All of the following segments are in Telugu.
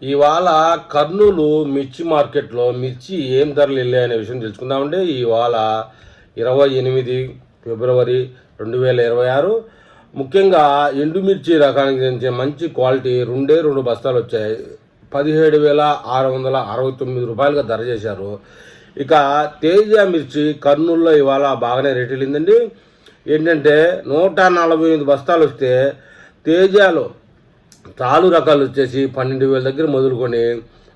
ఇవాళ కర్నూలు మిర్చి మార్కెట్లో మిర్చి ఏం ధరలు వెళ్ళాయి అనే విషయం తెలుసుకుందామంటే ఇవాళ 28 ఫిబ్రవరి 2026. ముఖ్యంగా ఎండుమిర్చి రకానికి చెందిన మంచి క్వాలిటీ రెండు బస్తాలు వచ్చాయి. 17,669 రూపాయలుగా ధర చేశారు. ఇక తేజ మిర్చి కర్నూలులో ఇవాళ బాగానే రేట్ వెళ్ళిందండి. ఏంటంటే 148 బస్తాలు వస్తే తేజాలో తాలు రకాలు వచ్చేసి 12,000 దగ్గర మొదలుకొని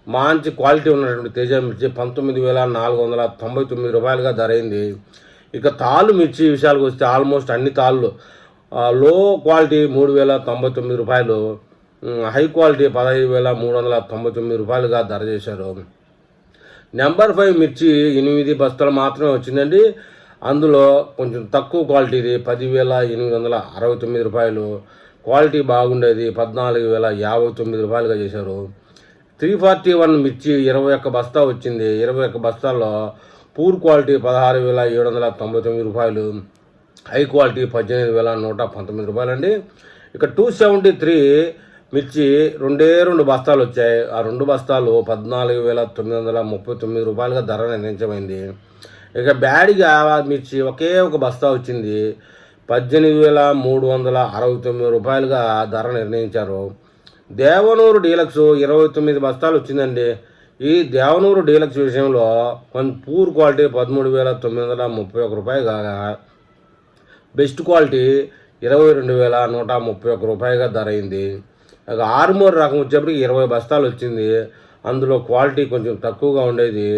మంచి క్వాలిటీ ఉన్నటువంటి తేజ మిర్చి 19,499 రూపాయలుగా ధర అయింది. ఇక తాలు మిర్చి విషయాలకు వస్తే ఆల్మోస్ట్ అన్ని తాళ్ళు లో క్వాలిటీ 3,099 రూపాయలు, హై క్వాలిటీ 15,399 రూపాయలుగా ధర చేశారు. నెంబర్ 5 మిర్చి 8 బస్తాలు మాత్రమే వచ్చిందండి. అందులో కొంచెం తక్కువ క్వాలిటీది 10,869 రూపాయలు, క్వాలిటీ బాగుండేది 14,059 రూపాయలుగా చేశారు. 341 మిర్చి 21 బస్తా వచ్చింది. 21 బస్తాల్లో పూర్ క్వాలిటీ 16,799 రూపాయలు, హై క్వాలిటీ 18,119 రూపాయలు అండి. ఇక 273 మిర్చి రెండు బస్తాలు వచ్చాయి. ఆ 2 బస్తాలు 14,939 రూపాయలుగా ధర నిర్ణయించమైంది. ఇక బ్యాడిగా మిర్చి ఒకే ఒక బస్తా వచ్చింది. 18,369 రూపాయలుగా ధర నిర్ణయించారు. దేవనూరు డీలక్స్ 29 బస్తాలు వచ్చిందండి. ఈ దేవనూరు డీలక్స్ విషయంలో కొంచెం పూర్ క్వాలిటీ 13,931 రూపాయలు కాగా బెస్ట్ క్వాలిటీ 22,131 రూపాయలుగా ధర అయింది. ఇక ఆర్మూర్ రకం వచ్చేప్పటికి 20 బస్తాలు వచ్చింది. అందులో క్వాలిటీ కొంచెం తక్కువగా ఉండేది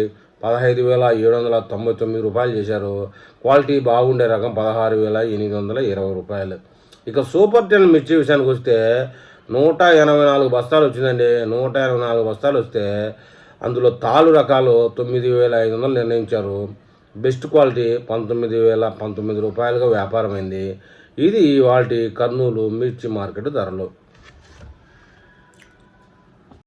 15,799 రూపాయలు చేశారు. క్వాలిటీ బాగుండే రకం 16,820 రూపాయలు. ఇక సూపర్ 10 మిర్చి విషయానికి వస్తే 184 బస్తాలు వచ్చిందండి. 184 బస్తాలు వస్తే అందులో తాలు రకాలు 9,500 నిర్ణయించారు. బెస్ట్ క్వాలిటీ 19,019 రూపాయలుగా వ్యాపారమైంది. ఇది వాటి కర్నూలు మిర్చి మార్కెట్ ధరలు.